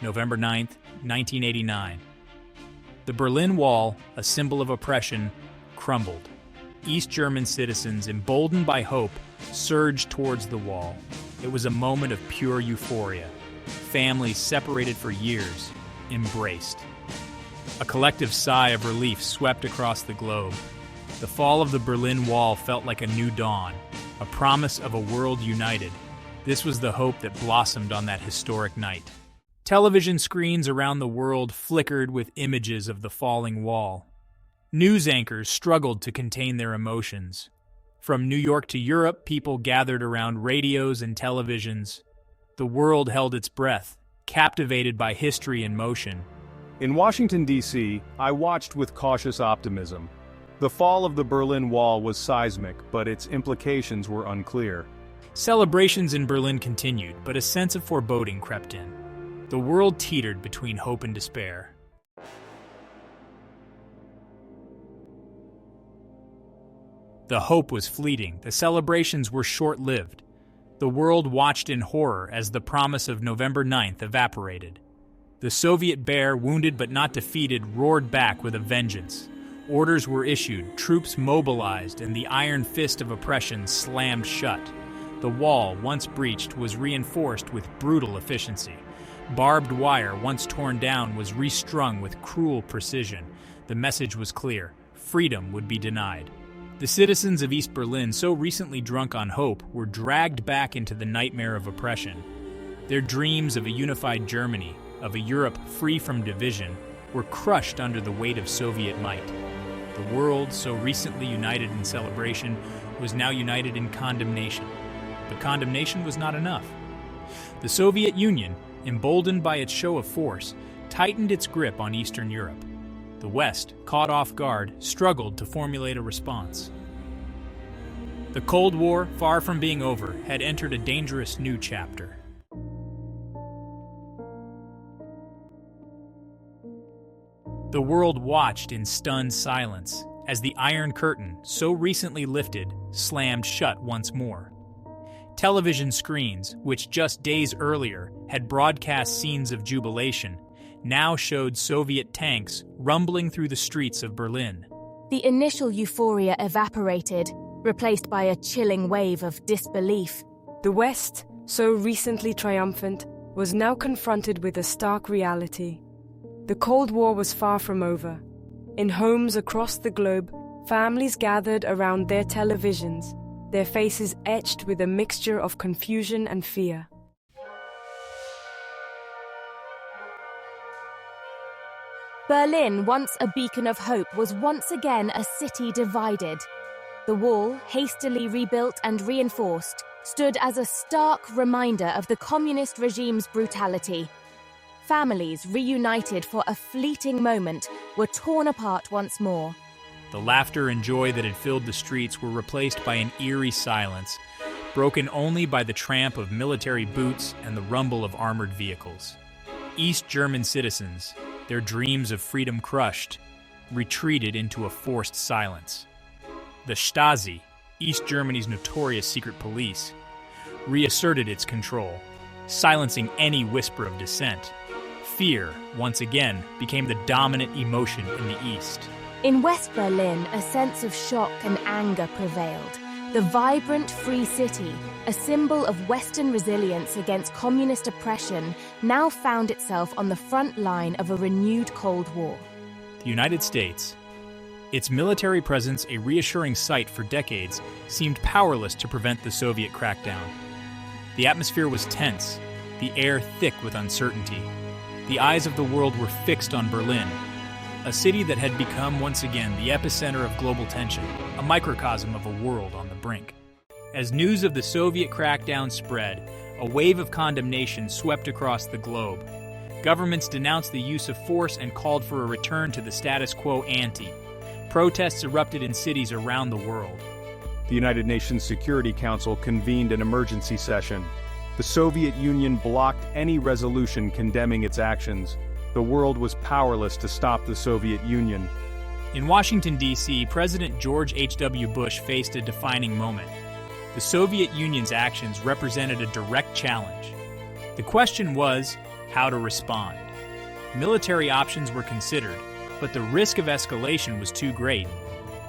November 9th, 1989. The Berlin Wall, a symbol of oppression, crumbled. East German citizens, emboldened by hope, surged towards the wall. It was a moment of pure euphoria. Families separated for years, embraced. A collective sigh of relief swept across the globe. The fall of the Berlin Wall felt like a new dawn, a promise of a world united. This was the hope that blossomed on that historic night. Television screens around the world flickered with images of the falling wall. News anchors struggled to contain their emotions. From New York to Europe, people gathered around radios and televisions. The world held its breath, captivated by history in motion. In Washington, D.C., I watched with cautious optimism. The fall of the Berlin Wall was seismic, but its implications were unclear. Celebrations in Berlin continued, but a sense of foreboding crept in. The world teetered between hope and despair. The hope was fleeting, the celebrations were short-lived. The world watched in horror as the promise of November 9th evaporated. The Soviet bear, wounded but not defeated, roared back with a vengeance. Orders were issued, troops mobilized, and the iron fist of oppression slammed shut. The wall, once breached, was reinforced with brutal efficiency. Barbed wire, once torn down, was restrung with cruel precision. The message was clear: freedom would be denied. The citizens of East Berlin, so recently drunk on hope, were dragged back into the nightmare of oppression. Their dreams of a unified Germany, of a Europe free from division, were crushed under the weight of Soviet might. The world, so recently united in celebration, was now united in condemnation. But condemnation was not enough. The Soviet Union, emboldened by its show of force, tightened its grip on Eastern Europe. The West, caught off guard, struggled to formulate a response. The Cold War, far from being over, had entered a dangerous new chapter. The world watched in stunned silence as the Iron Curtain, so recently lifted, slammed shut once more. Television screens, which just days earlier had broadcast scenes of jubilation, now showed Soviet tanks rumbling through the streets of Berlin. The initial euphoria evaporated, replaced by a chilling wave of disbelief. The West, so recently triumphant, was now confronted with a stark reality. The Cold War was far from over. In homes across the globe, families gathered around their televisions, their faces etched with a mixture of confusion and fear. Berlin, once a beacon of hope, was once again a city divided. The wall, hastily rebuilt and reinforced, stood as a stark reminder of the communist regime's brutality. Families, reunited for a fleeting moment, were torn apart once more. The laughter and joy that had filled the streets were replaced by an eerie silence, broken only by the tramp of military boots and the rumble of armored vehicles. East German citizens, their dreams of freedom crushed, retreated into a forced silence. The Stasi, East Germany's notorious secret police, reasserted its control, silencing any whisper of dissent. Fear, once again, became the dominant emotion in the East. In West Berlin, a sense of shock and anger prevailed. The vibrant, free city, a symbol of Western resilience against communist oppression, now found itself on the front line of a renewed Cold War. The United States, its military presence a reassuring sight for decades, seemed powerless to prevent the Soviet crackdown. The atmosphere was tense, the air thick with uncertainty. The eyes of the world were fixed on Berlin, a city that had become once again the epicenter of global tension, a microcosm of a world on the brink. As news of the Soviet crackdown spread, a wave of condemnation swept across the globe. Governments denounced the use of force and called for a return to the status quo ante. Protests erupted in cities around the world. The United Nations Security Council convened an emergency session. The Soviet Union blocked any resolution condemning its actions. The world was powerless to stop the Soviet Union. In Washington, D.C., President George H.W. Bush faced a defining moment. The Soviet Union's actions represented a direct challenge. The question was, how to respond. Military options were considered, but the risk of escalation was too great.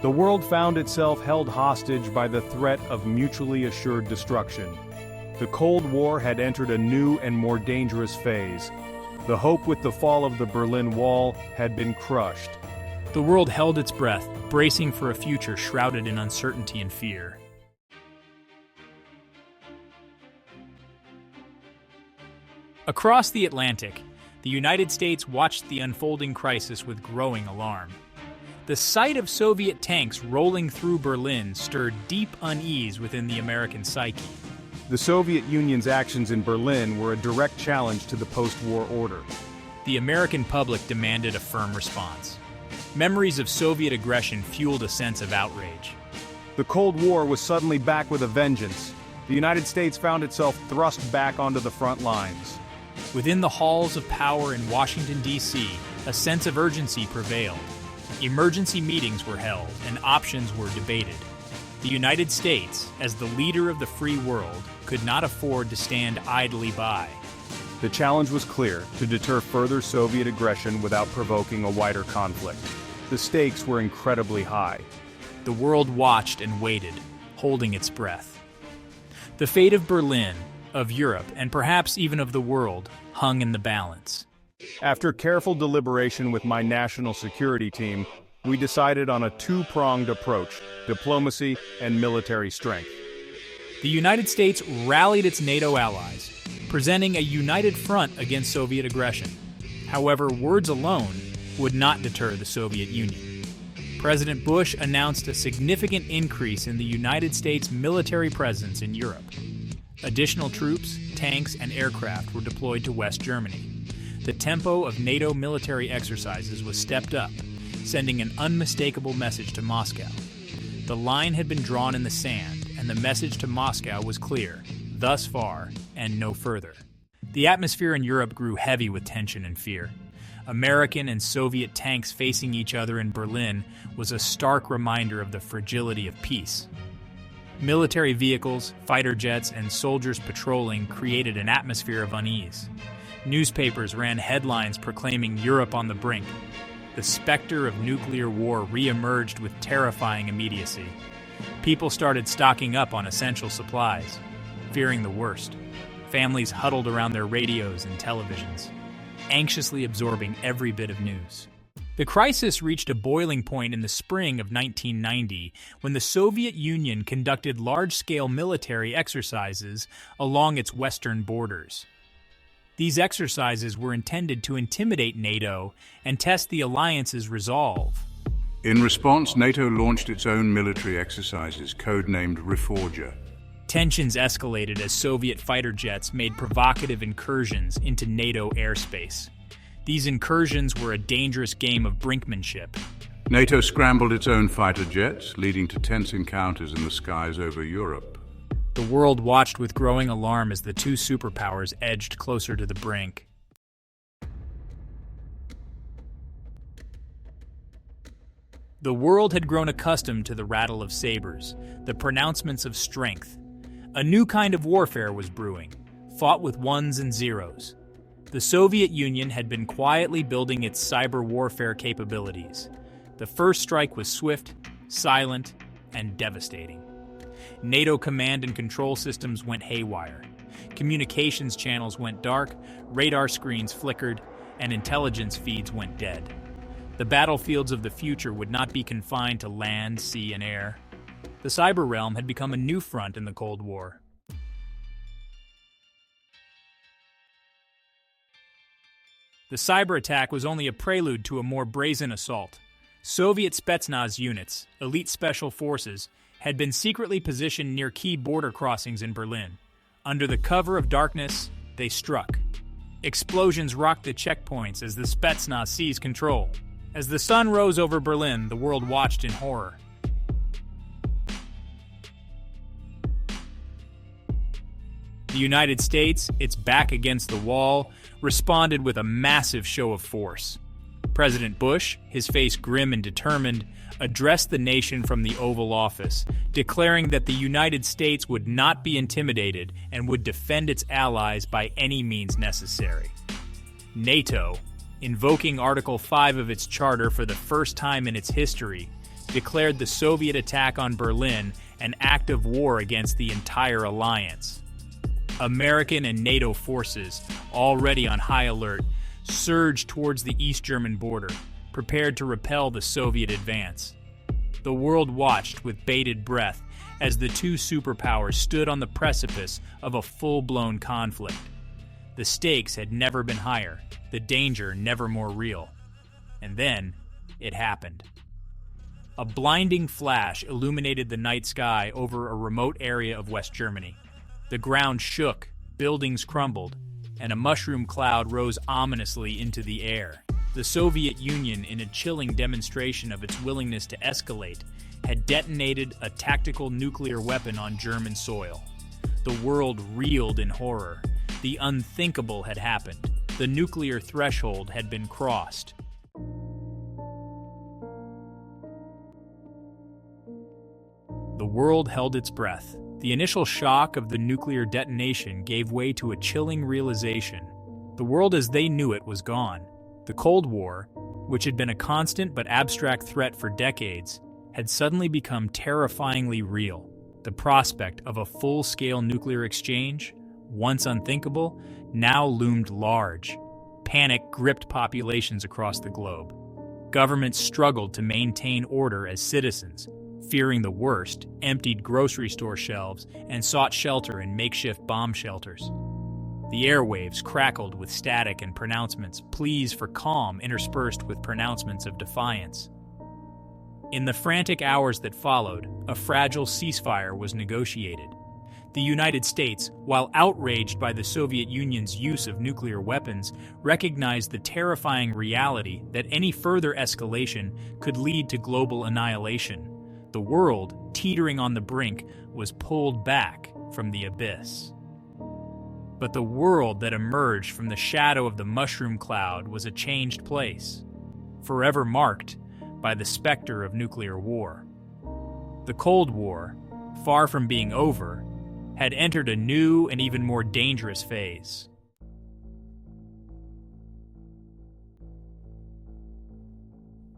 The world found itself held hostage by the threat of mutually assured destruction. The Cold War had entered a new and more dangerous phase. The hope with the fall of the Berlin Wall had been crushed. The world held its breath, bracing for a future shrouded in uncertainty and fear. Across the Atlantic, the United States watched the unfolding crisis with growing alarm. The sight of Soviet tanks rolling through Berlin stirred deep unease within the American psyche. The Soviet Union's actions in Berlin were a direct challenge to the post-war order. The American public demanded a firm response. Memories of Soviet aggression fueled a sense of outrage. The Cold War was suddenly back with a vengeance. The United States found itself thrust back onto the front lines. Within the halls of power in Washington, D.C., a sense of urgency prevailed. Emergency meetings were held and options were debated. The United States, as the leader of the free world, could not afford to stand idly by. The challenge was clear: to deter further Soviet aggression without provoking a wider conflict. The stakes were incredibly high. The world watched and waited, holding its breath. The fate of Berlin, of Europe, and perhaps even of the world, hung in the balance. After careful deliberation with my national security team, we decided on a two-pronged approach: diplomacy and military strength. The United States rallied its NATO allies, presenting a united front against Soviet aggression. However, words alone would not deter the Soviet Union. President Bush announced a significant increase in the United States military presence in Europe. Additional troops, tanks, and aircraft were deployed to West Germany. The tempo of NATO military exercises was stepped up, sending an unmistakable message to Moscow. The line had been drawn in the sand, and the message to Moscow was clear: thus far and no further. The atmosphere in Europe grew heavy with tension and fear. American and Soviet tanks facing each other in Berlin was a stark reminder of the fragility of peace. Military vehicles, fighter jets, and soldiers patrolling created an atmosphere of unease. Newspapers ran headlines proclaiming Europe on the brink. The specter of nuclear war re-emerged with terrifying immediacy. People started stocking up on essential supplies, fearing the worst. Families huddled around their radios and televisions, anxiously absorbing every bit of news. The crisis reached a boiling point in the spring of 1990 when the Soviet Union conducted large-scale military exercises along its western borders. These exercises were intended to intimidate NATO and test the alliance's resolve. In response, NATO launched its own military exercises, codenamed Reforger. Tensions escalated as Soviet fighter jets made provocative incursions into NATO airspace. These incursions were a dangerous game of brinkmanship. NATO scrambled its own fighter jets, leading to tense encounters in the skies over Europe. The world watched with growing alarm as the two superpowers edged closer to the brink. The world had grown accustomed to the rattle of sabers, the pronouncements of strength. A new kind of warfare was brewing, fought with ones and zeros. The Soviet Union had been quietly building its cyber warfare capabilities. The first strike was swift, silent, and devastating. NATO command and control systems went haywire. Communications channels went dark, radar screens flickered, and intelligence feeds went dead. The battlefields of the future would not be confined to land, sea, and air. The cyber realm had become a new front in the Cold War. The cyber attack was only a prelude to a more brazen assault. Soviet Spetsnaz units, elite special forces, had been secretly positioned near key border crossings in Berlin. Under the cover of darkness, they struck. Explosions rocked the checkpoints as the Spetsnaz seized control. As the sun rose over Berlin, the world watched in horror. The United States, its back against the wall, responded with a massive show of force. President Bush, his face grim and determined, addressed the nation from the Oval Office, declaring that the United States would not be intimidated and would defend its allies by any means necessary. NATO, invoking Article 5 of its charter for the first time in its history, declared the Soviet attack on Berlin an act of war against the entire alliance. American and NATO forces, already on high alert, surged towards the East German border, prepared to repel the Soviet advance. The world watched with bated breath as the two superpowers stood on the precipice of a full-blown conflict. The stakes had never been higher, the danger never more real. And then, it happened. A blinding flash illuminated the night sky over a remote area of West Germany. The ground shook, buildings crumbled, and a mushroom cloud rose ominously into the air. The Soviet Union, in a chilling demonstration of its willingness to escalate, had detonated a tactical nuclear weapon on German soil. The world reeled in horror. The unthinkable had happened. The nuclear threshold had been crossed. The world held its breath. The initial shock of the nuclear detonation gave way to a chilling realization. The world as they knew it was gone. The Cold War, which had been a constant but abstract threat for decades, had suddenly become terrifyingly real. The prospect of a full-scale nuclear exchange, once unthinkable, now loomed large. Panic gripped populations across the globe. Governments struggled to maintain order as citizens, fearing the worst, emptied grocery store shelves and sought shelter in makeshift bomb shelters. The airwaves crackled with static and pronouncements, pleas for calm interspersed with pronouncements of defiance. In the frantic hours that followed, a fragile ceasefire was negotiated. The United States, while outraged by the Soviet Union's use of nuclear weapons, recognized the terrifying reality that any further escalation could lead to global annihilation. The world, teetering on the brink, was pulled back from the abyss. But the world that emerged from the shadow of the mushroom cloud was a changed place, forever marked by the specter of nuclear war. The Cold War, far from being over, had entered a new and even more dangerous phase.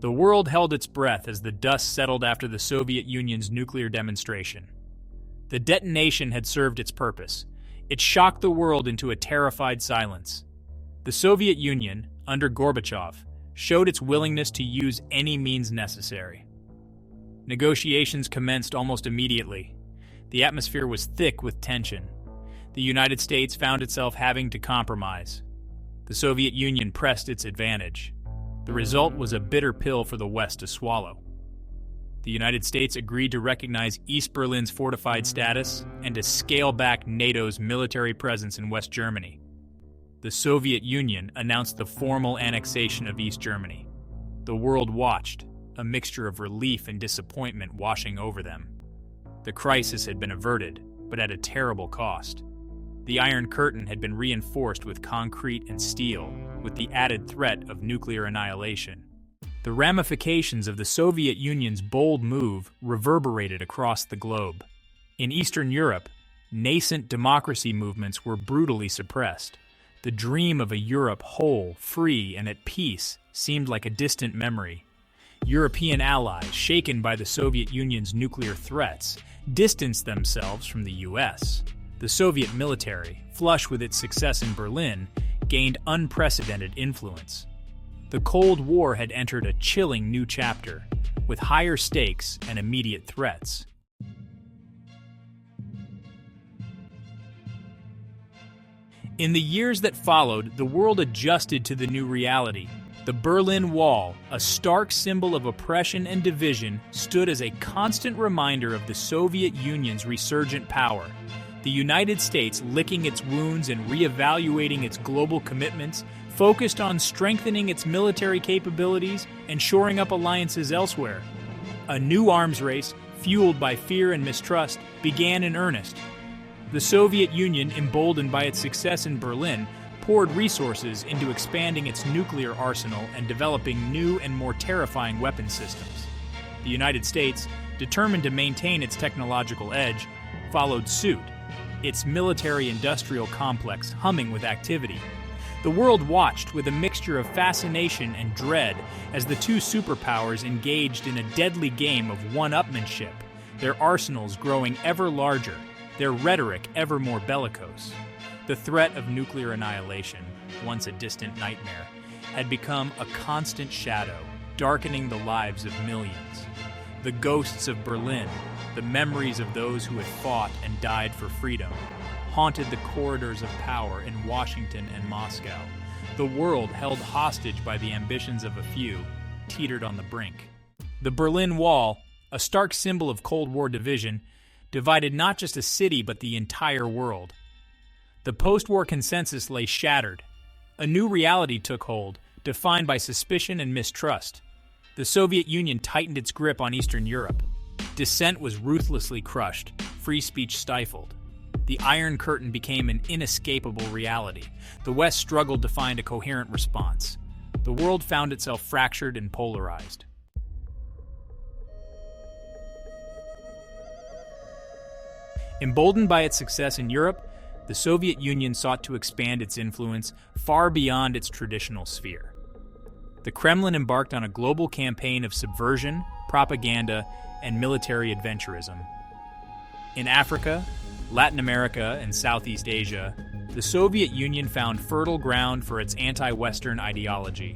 The world held its breath as the dust settled after the Soviet Union's nuclear demonstration. The detonation had served its purpose. It shocked the world into a terrified silence. The Soviet Union, under Gorbachev, showed its willingness to use any means necessary. Negotiations commenced almost immediately. The atmosphere was thick with tension. The United States found itself having to compromise. The Soviet Union pressed its advantage. The result was a bitter pill for the West to swallow. The United States agreed to recognize East Berlin's fortified status and to scale back NATO's military presence in West Germany. The Soviet Union announced the formal annexation of East Germany. The world watched, a mixture of relief and disappointment washing over them. The crisis had been averted, but at a terrible cost. The Iron Curtain had been reinforced with concrete and steel, with the added threat of nuclear annihilation. The ramifications of the Soviet Union's bold move reverberated across the globe. In Eastern Europe, nascent democracy movements were brutally suppressed. The dream of a Europe whole, free, and at peace seemed like a distant memory. European allies, shaken by the Soviet Union's nuclear threats, distanced themselves from the U.S. The Soviet military, flush with its success in Berlin, gained unprecedented influence. The Cold War had entered a chilling new chapter, with higher stakes and immediate threats. In the years that followed, the world adjusted to the new reality. The Berlin Wall, a stark symbol of oppression and division, stood as a constant reminder of the Soviet Union's resurgent power. The United States, licking its wounds and reevaluating its global commitments, focused on strengthening its military capabilities and shoring up alliances elsewhere. A new arms race, fueled by fear and mistrust, began in earnest. The Soviet Union, emboldened by its success in Berlin, poured resources into expanding its nuclear arsenal and developing new and more terrifying weapon systems. The United States, determined to maintain its technological edge, followed suit, its military-industrial complex humming with activity. The world watched with a mixture of fascination and dread as the two superpowers engaged in a deadly game of one-upmanship, their arsenals growing ever larger, their rhetoric ever more bellicose. The threat of nuclear annihilation, once a distant nightmare, had become a constant shadow, darkening the lives of millions. The ghosts of Berlin, the memories of those who had fought and died for freedom, haunted the corridors of power in Washington and Moscow. The world, held hostage by the ambitions of a few, teetered on the brink. The Berlin Wall, a stark symbol of Cold War division, divided not just a city but the entire world. The post-war consensus lay shattered. A new reality took hold, defined by suspicion and mistrust. The Soviet Union tightened its grip on Eastern Europe. Dissent was ruthlessly crushed, free speech stifled. The Iron Curtain became an inescapable reality. The West struggled to find a coherent response. The world found itself fractured and polarized. Emboldened by its success in Europe, the Soviet Union sought to expand its influence far beyond its traditional sphere. The Kremlin embarked on a global campaign of subversion, propaganda, and military adventurism. In Africa, Latin America, and Southeast Asia, the Soviet Union found fertile ground for its anti-Western ideology.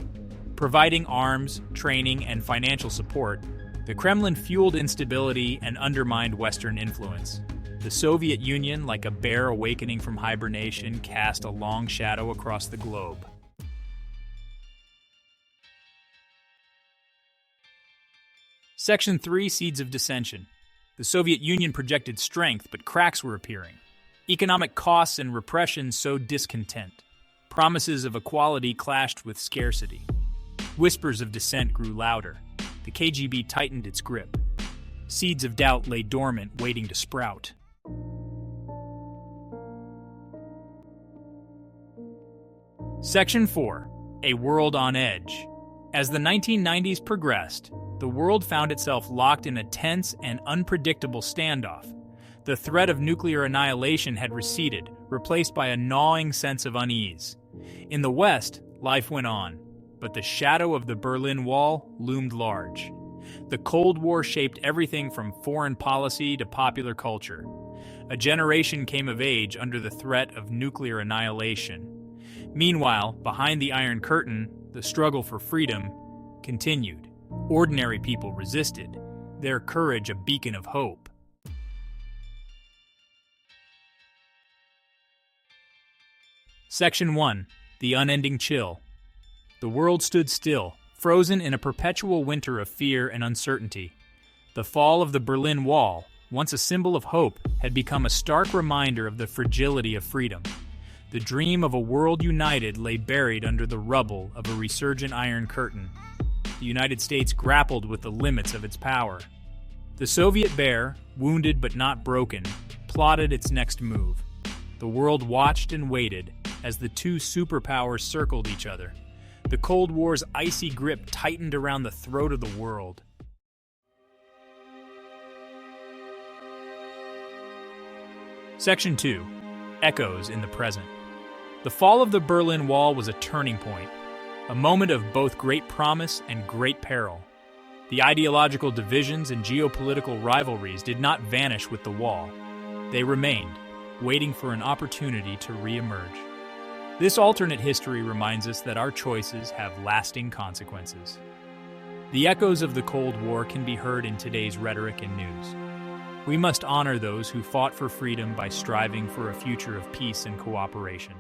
Providing arms, training, and financial support, the Kremlin fueled instability and undermined Western influence. The Soviet Union, like a bear awakening from hibernation, cast a long shadow across the globe. Section 3: Seeds of Dissension. The Soviet Union projected strength, but cracks were appearing. Economic costs and repression sowed discontent. Promises of equality clashed with scarcity. Whispers of dissent grew louder. The KGB tightened its grip. Seeds of doubt lay dormant, waiting to sprout. Section 4: A World on Edge. As the 1990s progressed, the world found itself locked in a tense and unpredictable standoff. The threat of nuclear annihilation had receded, replaced by a gnawing sense of unease. In the West, life went on, but the shadow of the Berlin Wall loomed large. The Cold War shaped everything from foreign policy to popular culture. A generation came of age under the threat of nuclear annihilation. Meanwhile, behind the Iron Curtain, the struggle for freedom continued. Ordinary people resisted, their courage a beacon of hope. Section 1: The Unending Chill. The world stood still, frozen in a perpetual winter of fear and uncertainty. The fall of the Berlin Wall, once a symbol of hope, had become a stark reminder of the fragility of freedom. The dream of a world united lay buried under the rubble of a resurgent Iron Curtain. The United States grappled with the limits of its power. The Soviet bear, wounded but not broken, plotted its next move. The world watched and waited as the two superpowers circled each other. The Cold War's icy grip tightened around the throat of the world. Section 2: Echoes in the Present. The fall of the Berlin Wall was a turning point, a moment of both great promise and great peril. The ideological divisions and geopolitical rivalries did not vanish with the wall. They remained, waiting for an opportunity to re-emerge. This alternate history reminds us that our choices have lasting consequences. The echoes of the Cold War can be heard in today's rhetoric and news. We must honor those who fought for freedom by striving for a future of peace and cooperation.